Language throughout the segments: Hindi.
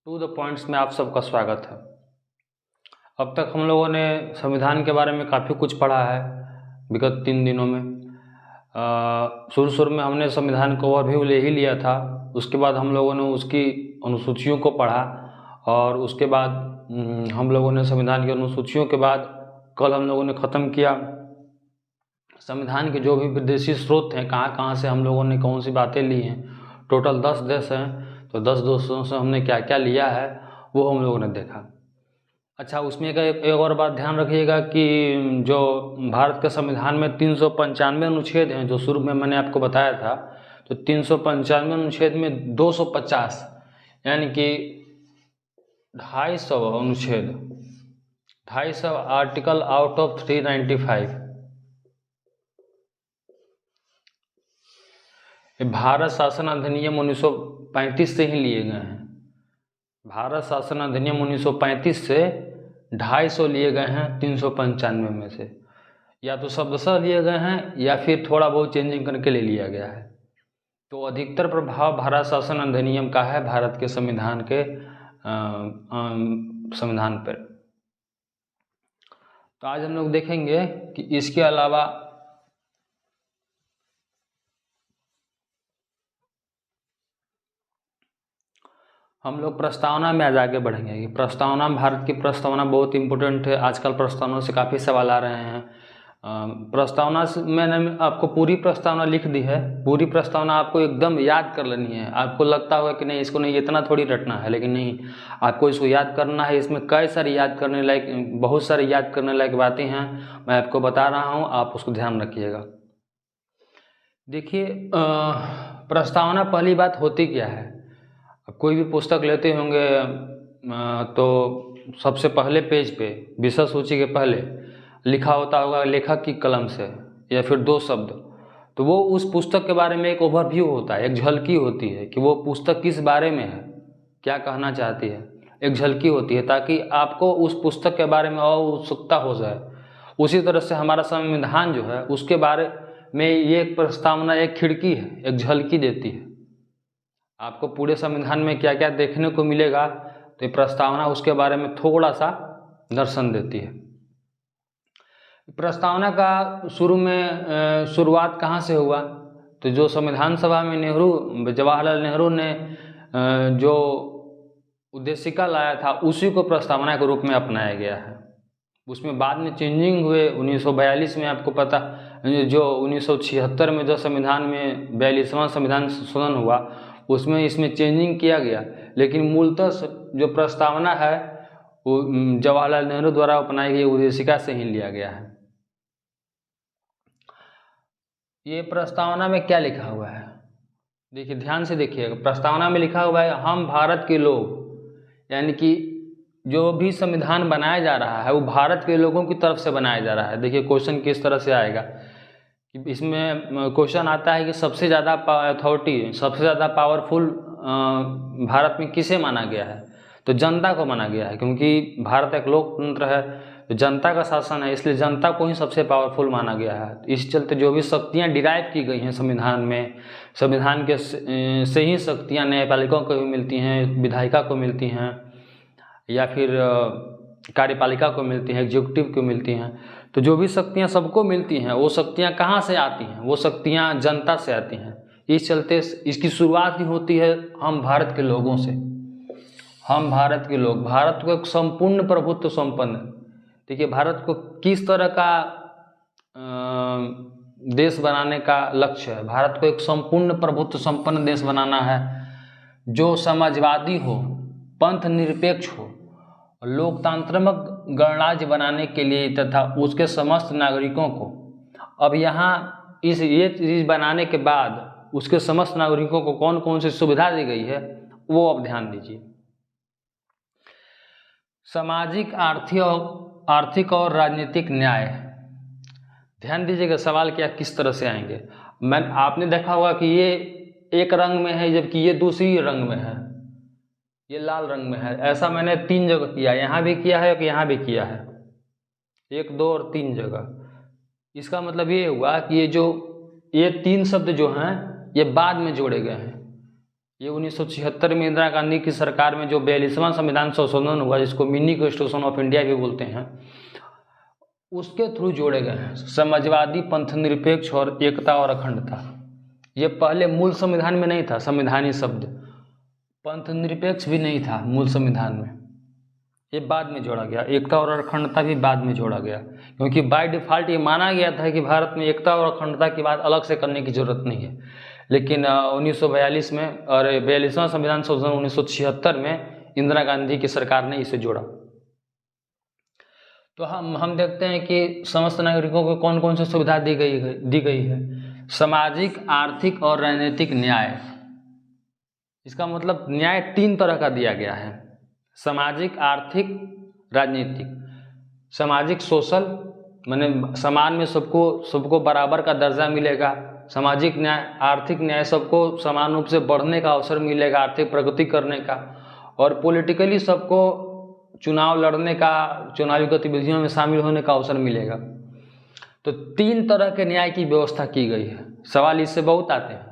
टू द पॉइंट्स में आप सबका स्वागत है। अब तक हम लोगों ने संविधान के बारे में काफ़ी कुछ पढ़ा है विगत 3 दिनों में। शुरू में हमने संविधान का ओवरव्यू ले ही लिया था, उसके बाद हम लोगों ने उसकी अनुसूचियों को पढ़ा और उसके बाद हम लोगों ने संविधान की अनुसूचियों के बाद कल हम लोगों ने ख़त्म किया संविधान के जो भी विदेशी स्रोत हैं, कहाँ कहाँ से हम लोगों ने कौन सी बातें ली हैं। टोटल 10 देश हैं, तो 10 देशों से हमने क्या क्या लिया है वो हम लोगों ने देखा। अच्छा, उसमें एक और बात ध्यान रखिएगा कि जो भारत के संविधान में 395 अनुच्छेद हैं, जो शुरू में मैंने आपको बताया था, तो 395 अनुच्छेद में 250 यानी कि 250 अनुच्छेद, 250 आर्टिकल आउट ऑफ 395 भारत शासन अधिनियम 1935 से ही लिए गए हैं। भारत शासन अधिनियम 1935 से 250 लिए गए हैं 395 में से, या तो शब्दशः लिए गए हैं या फिर थोड़ा बहुत चेंजिंग करके ले लिया गया है। तो अधिकतर प्रभाव भारत शासन अधिनियम का है भारत के संविधान के संविधान पर। तो आज हम लोग देखेंगे कि इसके अलावा हम लोग प्रस्तावना में आज आगे बढ़ेंगे कि प्रस्तावना, भारत की प्रस्तावना बहुत इम्पोर्टेंट है। आजकल प्रस्तावना से काफ़ी सवाल आ रहे हैं। प्रस्तावना से मैंने आपको पूरी प्रस्तावना लिख दी है। पूरी प्रस्तावना आपको एकदम याद कर लेनी है। आपको लगता होगा कि नहीं, इसको नहीं इतना थोड़ी रटना है, लेकिन नहीं, आपको इसको याद करना है। इसमें कई सारी याद करने लायक, बहुत सारी याद करने लायक बातें हैं, मैं आपको बता रहा हूँ, आप उसको ध्यान रखिएगा। देखिए, प्रस्तावना पहली बात होती क्या है। कोई भी पुस्तक लेते होंगे तो सबसे पहले पेज पे विषय सूची के पहले लिखा होता होगा लेखक की कलम से या फिर 2 शब्द, तो वो उस पुस्तक के बारे में एक ओवरव्यू होता है, एक झलकी होती है कि वो पुस्तक किस बारे में है, क्या कहना चाहती है, एक झलकी होती है, ताकि आपको उस पुस्तक के बारे में और उत्सुकता हो जाए। उसी तरह से हमारा संविधान जो है उसके बारे में ये प्रस्तावना एक खिड़की है, एक झलकी देती है। आपको पूरे संविधान में क्या क्या देखने को मिलेगा, तो ये प्रस्तावना उसके बारे में थोड़ा सा दर्शन देती है। प्रस्तावना का शुरुआत कहाँ से हुआ, तो जो संविधान सभा में जवाहरलाल नेहरू ने जो उद्देशिका लाया था उसी को प्रस्तावना के रूप में अपनाया गया है। उसमें बाद में चेंजिंग हुए 1942 में, आपको पता, जो 1976 में जो संविधान में 42वां संविधान संशोधन हुआ उसमें इसमें चेंजिंग किया गया, लेकिन मूलतः जो प्रस्तावना है वो जवाहरलाल नेहरू द्वारा अपनाई गई उद्देशिका से ही लिया गया है। ये प्रस्तावना में क्या लिखा हुआ है, देखिए, ध्यान से देखिएगा। प्रस्तावना में लिखा हुआ है, हम भारत के लोग, यानी कि जो भी संविधान बनाया जा रहा है वो भारत के लोगों की तरफ से बनाया जा रहा है। देखिए क्वेश्चन किस तरह से आएगा, इसमें क्वेश्चन आता है कि सबसे ज़्यादा अथॉरिटी, सबसे ज़्यादा पावरफुल भारत में किसे माना गया है, तो जनता को माना गया है, क्योंकि भारत एक लोकतंत्र है, तो जनता का शासन है, इसलिए जनता को ही सबसे पावरफुल माना गया है। इस चलते जो भी शक्तियाँ डिराइव की गई हैं संविधान में, संविधान के से ही शक्तियाँ न्यायपालिका को भी मिलती हैं, विधायिका को मिलती हैं, या फिर कार्यपालिका को मिलती हैं, एग्जीक्यूटिव को मिलती हैं। तो जो भी शक्तियाँ सबको मिलती हैं, वो शक्तियाँ कहाँ से आती हैं, वो शक्तियाँ जनता से आती हैं। इस चलते इसकी शुरुआत ही होती है हम भारत के लोगों से। हम भारत के लोग, भारत को एक संपूर्ण प्रभुत्व संपन्न, देखिए भारत को किस तरह का देश बनाने का लक्ष्य है। भारत को एक संपूर्ण प्रभुत्व संपन्न देश बनाना है, जो समाजवादी हो, पंथ निरपेक्ष हो, लोकतांत्रिक गणराज्य बनाने के लिए तथा उसके समस्त नागरिकों को, अब यहाँ ये चीज़ बनाने के बाद उसके समस्त नागरिकों को कौन कौन सी सुविधा दी गई है वो अब ध्यान दीजिए। सामाजिक, आर्थिक और राजनीतिक न्याय। ध्यान दीजिएगा सवाल क्या किस तरह से आएंगे। आपने देखा होगा कि ये एक रंग में है जबकि ये दूसरी रंग में है, ये लाल रंग में है। ऐसा मैंने 3 जगह किया, यहाँ भी किया है और यहाँ भी किया है, 1, 2 और 3 जगह। इसका मतलब ये हुआ कि ये 3 शब्द जो हैं ये बाद में जोड़े गए हैं। ये 1976 में इंदिरा गांधी की सरकार में जो 42वां संविधान संशोधन हुआ, जिसको मिनी कॉन्स्टिट्यूशन ऑफ इंडिया भी बोलते हैं, उसके थ्रू जोड़े गए हैं समाजवादी, पंथ निरपेक्ष और एकता और अखंडता। ये पहले मूल संविधान में नहीं था। संविधानी शब्द पंथ निरपेक्ष भी नहीं था मूल संविधान में, ये बाद में जोड़ा गया। एकता और अखंडता भी बाद में जोड़ा गया, क्योंकि बाय डिफ़ॉल्ट ये माना गया था कि भारत में एकता और अखंडता की बात अलग से करने की जरूरत नहीं है। लेकिन 1942 में और 42वां संविधान संशोधन 1976 में इंदिरा गांधी की सरकार ने इसे जोड़ा। तो हम देखते हैं कि समस्त नागरिकों को कौन कौन सी सुविधा दी गई है। सामाजिक, आर्थिक और राजनीतिक न्याय। इसका मतलब न्याय 3 तरह का दिया गया है: सामाजिक, आर्थिक, राजनीतिक। सामाजिक सोशल, माने समाज में सबको बराबर का दर्जा मिलेगा। सामाजिक न्याय, आर्थिक न्याय, सबको समान रूप से बढ़ने का अवसर मिलेगा, आर्थिक प्रगति करने का। और पॉलिटिकली सबको चुनाव लड़ने का, चुनावी गतिविधियों में शामिल होने का अवसर मिलेगा। तो 3 तरह के न्याय की व्यवस्था की गई है। सवाल इससे बहुत आते हैं।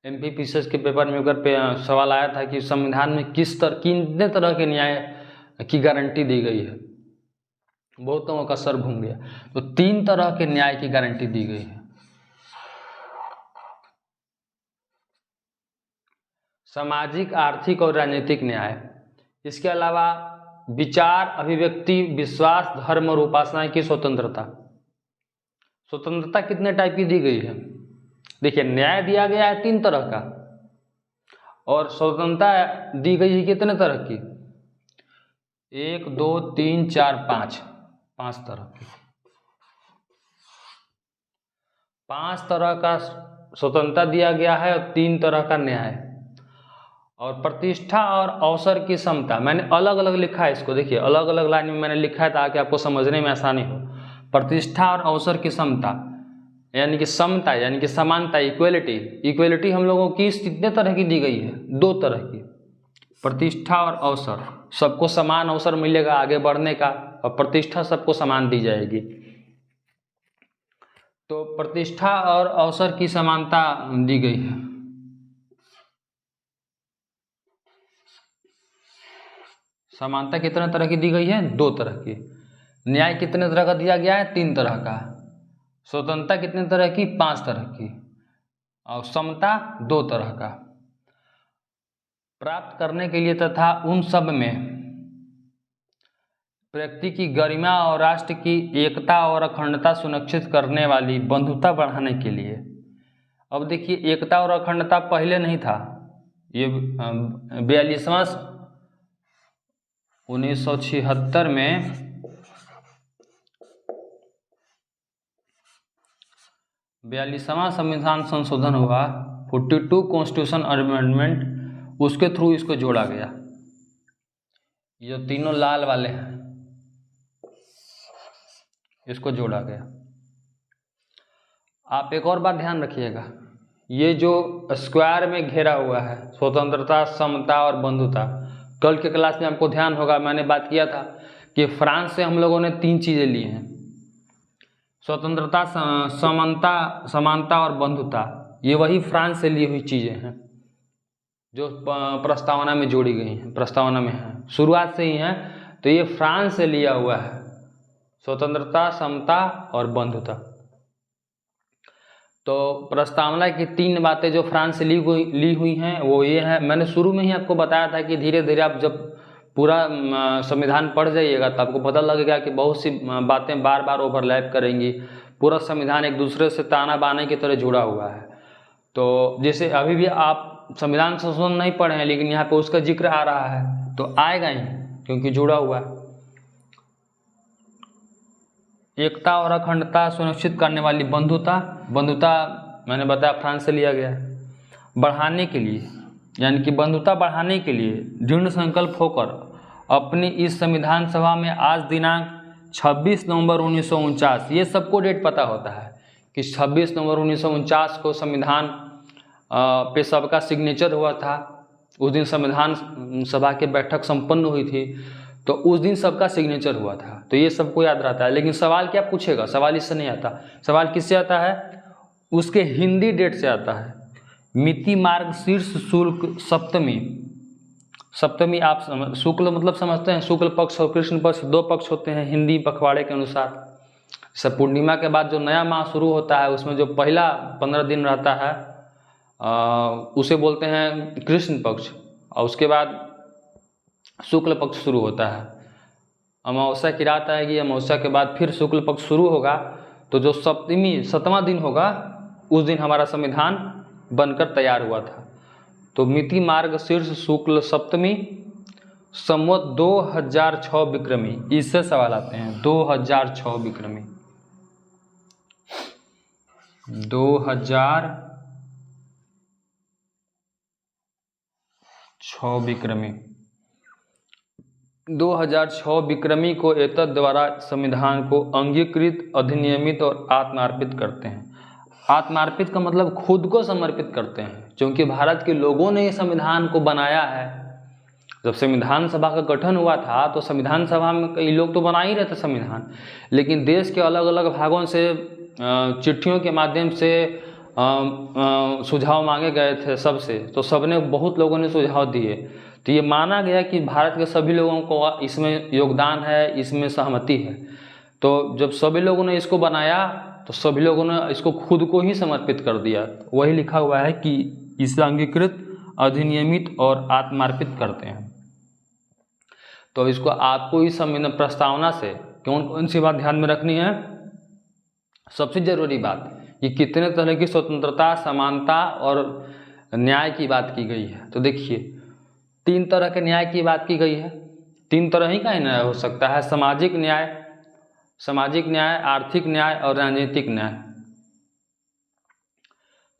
MPPCS के पेपर में अगर सवाल आया था कि संविधान में कितने तरह के न्याय की गारंटी दी गई है, बहुत लोगों का सर घूम गया। तो 3 तरह के न्याय की गारंटी दी गई है: सामाजिक, आर्थिक और राजनीतिक न्याय। इसके अलावा विचार, अभिव्यक्ति, विश्वास, धर्म और उपासना की स्वतंत्रता। स्वतंत्रता कितने टाइप की दी गई है? देखिए, न्याय दिया गया है 3 तरह का, और स्वतंत्रता दी गई है कितने तरह की? 1 2 3 4 5 तरह की। 5 तरह का स्वतंत्रता दिया गया है और 3 तरह का न्याय। और प्रतिष्ठा और अवसर की समता, मैंने अलग अलग लिखा है इसको। देखिए, अलग अलग लाइन में मैंने लिखा है ताकि आपको समझने में आसानी हो। प्रतिष्ठा और अवसर की समता यानी कि समता, यानी कि समानता, इक्वलिटी। इक्वलिटी हम लोगों की कितने तरह की दी गई है? 2 तरह की। प्रतिष्ठा और अवसर, सबको समान अवसर मिलेगा आगे बढ़ने का, और प्रतिष्ठा सबको समान दी जाएगी। तो प्रतिष्ठा और अवसर की समानता दी गई है। समानता कितने तरह की दी गई है? 2 तरह की। न्याय कितने तरह का दिया गया है? 3 तरह का। स्वतंत्रता कितने तरह की? 5 तरह की। और समता 2 तरह का। प्राप्त करने के लिए तथा उन सब में व्यक्ति की गरिमा और राष्ट्र की एकता और अखंडता सुनिश्चित करने वाली बंधुता बढ़ाने के लिए। अब देखिए, एकता और अखंडता पहले नहीं था। ये 42वां 1976 में 42वां संविधान संशोधन हुआ, 42 कॉन्स्टिट्यूशन अमेंडमेंट, उसके थ्रू इसको जोड़ा गया। ये जो तीनों लाल वाले हैं, इसको जोड़ा गया। आप एक और बात ध्यान रखिएगा, ये जो स्क्वायर में घेरा हुआ है, स्वतंत्रता, समता और बंधुता, कल के क्लास में आपको ध्यान होगा मैंने बात किया था कि फ्रांस से हम लोगों ने 3 चीज़ें ली हैं: स्वतंत्रता, समानता और बंधुता। ये वही फ्रांस से ली हुई चीज़ें हैं जो प्रस्तावना में जोड़ी गई हैं, प्रस्तावना में है, शुरुआत से ही हैं। तो ये फ्रांस से लिया हुआ है, स्वतंत्रता, समता और बंधुता। तो प्रस्तावना की 3 बातें जो फ्रांस से ली हुई हैं वो ये है। मैंने शुरू में ही आपको बताया था कि धीरे धीरे आप जब पूरा संविधान पढ़ जाइएगा तो आपको पता लगेगा कि बहुत सी बातें बार बार ओवरलैप करेंगी। पूरा संविधान एक दूसरे से ताना बाने की तरह जुड़ा हुआ है। तो जैसे अभी भी आप संविधान संशोधन नहीं पढ़े हैं, लेकिन यहाँ पे उसका जिक्र आ रहा है, तो आएगा ही क्योंकि जुड़ा हुआ है। एकता और अखंडता सुनिश्चित करने वाली बंधुता मैंने बताया फ्रांस से लिया गया है। बढ़ाने के लिए, यानी कि बंधुता बढ़ाने के लिए दृढ़ संकल्प होकर अपनी इस संविधान सभा में आज दिनांक 26 नवंबर 1949, ये सबको डेट पता होता है कि 26 नवंबर 1949 को संविधान पे सबका सिग्नेचर हुआ था। उस दिन संविधान सभा की बैठक संपन्न हुई थी, तो उस दिन सबका सिग्नेचर हुआ था। तो ये सबको याद रहता है। लेकिन सवाल क्या पूछेगा? सवाल इससे नहीं आता। सवाल किससे आता है? उसके हिंदी डेट से आता है। मिति मार्गशीर्ष शुक्ल सप्तमी। सप्तमी आप शुक्ल मतलब समझते हैं, शुक्ल पक्ष और कृष्ण पक्ष 2 पक्ष होते हैं हिंदी पखवाड़े के अनुसार। सब पूर्णिमा के बाद जो नया माह शुरू होता है उसमें जो पहला 15 दिन रहता है उसे बोलते हैं कृष्ण पक्ष, और उसके बाद शुक्ल पक्ष शुरू होता है। अमावस्या की रात आएगी, अमावस्या के बाद फिर शुक्ल पक्ष शुरू होगा, तो जो सप्तमी 7वां दिन होगा उस दिन हमारा संविधान बनकर तैयार हुआ था। तो मिति मार्गशीर्ष शुक्ल सप्तमी संवत 2006 विक्रमी, इससे सवाल आते हैं। 2006 विक्रमी, 2006 विक्रमी, 2006 विक्रमी को एतद द्वारा संविधान को अंगीकृत, अधिनियमित और आत्मार्पित करते हैं। आत्मार्पित का मतलब खुद को समर्पित करते हैं, क्योंकि भारत के लोगों ने इस संविधान को बनाया है। जब संविधान सभा का गठन हुआ था तो संविधान सभा में कई लोग तो बना ही रहे थे संविधान, लेकिन देश के अलग अलग भागों से चिट्ठियों के माध्यम से सुझाव मांगे गए थे सबसे, तो सबने बहुत लोगों ने सुझाव दिए। तो ये माना गया कि भारत के सभी लोगों को इसमें योगदान है, इसमें सहमति है। तो जब सभी लोगों ने इसको बनाया तो सभी लोगों ने इसको खुद को ही समर्पित कर दिया। वही लिखा हुआ है कि इसे अंगीकृत, अधिनियमित और आत्मार्पित करते हैं। तो इसको आपको इस संविधान प्रस्तावना से कौन कौन सी बात ध्यान में रखनी है? सबसे जरूरी बात कि कितने तरह की स्वतंत्रता, समानता और न्याय की बात की गई है। तो देखिए 3 तरह के न्याय की बात की गई है। 3 तरह ही का न्याय हो सकता है, सामाजिक न्याय, आर्थिक न्याय और राजनीतिक न्याय।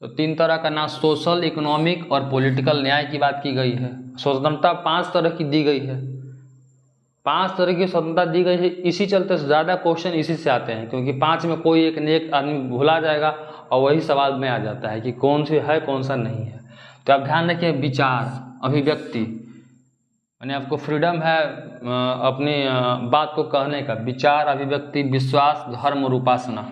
तो 3 तरह का ना सोशल, इकोनॉमिक और पॉलिटिकल न्याय की बात की गई है। स्वतंत्रता 5 तरह की दी गई है, 5 तरह की स्वतंत्रता दी गई है। इसी चलते ज़्यादा क्वेश्चन इसी से आते हैं, क्योंकि 5 में कोई एक नेक आदमी भुला जाएगा और वही सवाल में आ जाता है कि कौन से है कौन सा नहीं है। तो आप ध्यान रखिए, विचार, अभिव्यक्ति, यानी आपको फ्रीडम है अपनी बात को कहने का। विचार, अभिव्यक्ति, विश्वास, धर्म और उपासना।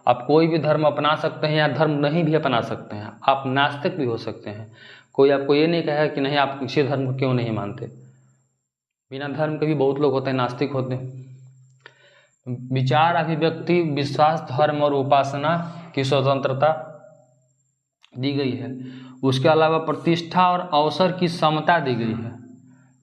आप कोई भी धर्म अपना सकते हैं या धर्म नहीं भी अपना सकते हैं। आप नास्तिक भी हो सकते हैं, कोई आपको ये नहीं कहेगा कि नहीं आप किसी धर्म को क्यों नहीं मानते। बिना धर्म के भी बहुत लोग होते हैं, नास्तिक होते हैं। विचार, अभिव्यक्ति, विश्वास, धर्म और उपासना की स्वतंत्रता दी गई है। उसके अलावा प्रतिष्ठा और अवसर की समता दी गई है,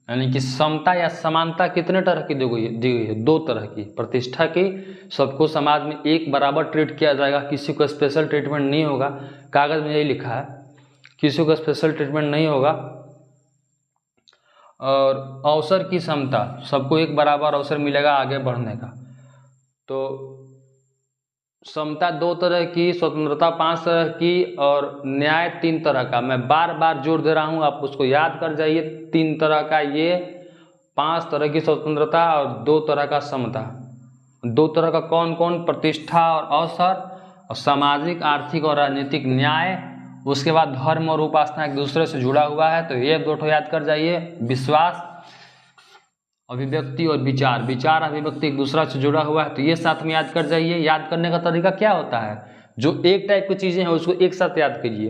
यानी कि समता या समानता कितने तरह की दी गई है? 2 तरह की। प्रतिष्ठा की, सबको समाज में एक बराबर ट्रीट किया जाएगा, किसी को स्पेशल ट्रीटमेंट नहीं होगा। कागज में यही लिखा है, किसी को स्पेशल ट्रीटमेंट नहीं होगा। और अवसर की समता, सबको एक बराबर अवसर मिलेगा आगे बढ़ने का। तो समता 2 तरह की, स्वतंत्रता 5 तरह की और न्याय 3 तरह का। मैं बार बार जोर दे रहा हूँ, आप उसको याद कर जाइए। 3 तरह का ये, 5 तरह की स्वतंत्रता और 2 तरह का समता। 2 तरह का कौन कौन? प्रतिष्ठा और अवसर, और सामाजिक, आर्थिक और राजनीतिक न्याय। उसके बाद धर्म और उपासना एक दूसरे से जुड़ा हुआ है, तो ये 2 याद कर जाइए। विश्वास, अभिव्यक्ति और विचार। विचार, अभिव्यक्ति एक दूसरा से जुड़ा हुआ है, तो ये साथ में याद कर जाइए। याद करने का तरीका क्या होता है? जो एक टाइप की चीज़ें हैं उसको एक साथ याद कीजिए।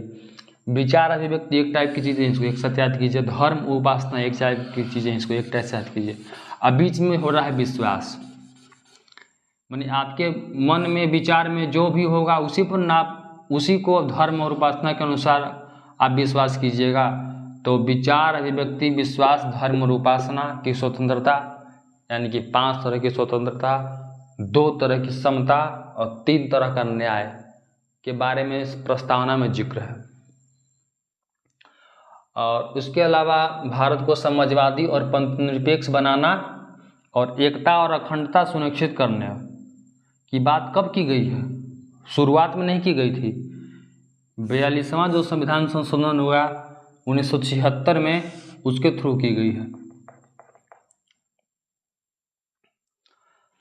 विचार, अभिव्यक्ति एक टाइप की चीज़ें हैं, इसको एक साथ याद कीजिए। धर्म, उपासना एक टाइप की चीज़ें हैं, इसको एक टाइप से याद कीजिए। अब बीच में हो रहा है विश्वास, माने आपके मन में, विचार में जो भी होगा उसी पर आप उसी को धर्म और उपासना के अनुसार आप विश्वास कीजिएगा। तो विचार, अभिव्यक्ति, विश्वास, धर्म और उपासना की स्वतंत्रता, यानी कि 5 तरह की स्वतंत्रता, 2 तरह की समता और 3 तरह का न्याय के बारे में इस प्रस्तावना में जिक्र है। और उसके अलावा भारत को समाजवादी और पंथनिरपेक्ष बनाना और एकता और अखंडता सुनिश्चित करने की बात कब की गई है? शुरुआत में नहीं की गई थी। 42वां जो संविधान संशोधन हुआ 1976 में, उसके थ्रू की गई है।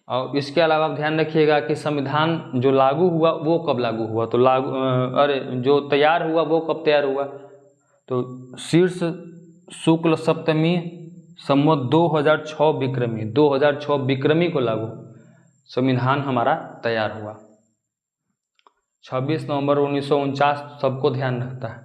और इसके अलावा आप ध्यान रखिएगा कि संविधान जो लागू हुआ वो कब लागू हुआ? तो जो तैयार हुआ वो कब तैयार हुआ? तो शीर्ष शुक्ल सप्तमी संवत 2006 विक्रमी, 2006 विक्रमी को लागू संविधान हमारा तैयार हुआ। 26 नवंबर 1949 सबको ध्यान रखता है।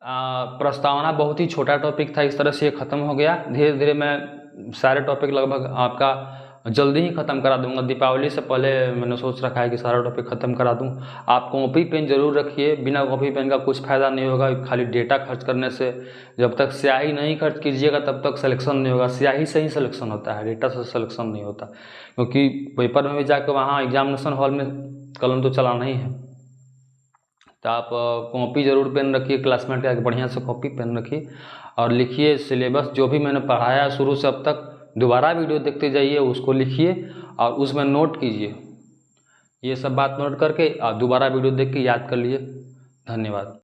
प्रस्तावना बहुत ही छोटा टॉपिक था, इस तरह से ये ख़त्म हो गया। धीरे धीरे मैं सारे टॉपिक लगभग आपका जल्दी ही ख़त्म करा दूंगा। दीपावली से पहले मैंने सोच रखा है कि सारा टॉपिक ख़त्म करा दूं। आप कॉपी पेन ज़रूर रखिए, बिना कॉपी पेन का कुछ फ़ायदा नहीं होगा। खाली डेटा खर्च करने से, जब तक स्याही नहीं खर्च कीजिएगा तब तक सिलेक्शन नहीं होगा। स्याही से ही सिलेक्शन होता है, डेटा से सिलेक्शन नहीं होता, क्योंकि पेपर में भी जाकर वहाँ एग्जामिनेशन हॉल में कलम तो चलाना ही है। तो आप कॉपी ज़रूर पेन रखिए, क्लासमेट का एक बढ़िया से कॉपी पेन रखिए और लिखिए। सिलेबस जो भी मैंने पढ़ाया शुरू से अब तक, दोबारा वीडियो देखते जाइए, उसको लिखिए और उसमें नोट कीजिए। ये सब बात नोट करके दोबारा वीडियो देख के याद कर लीजिए। धन्यवाद।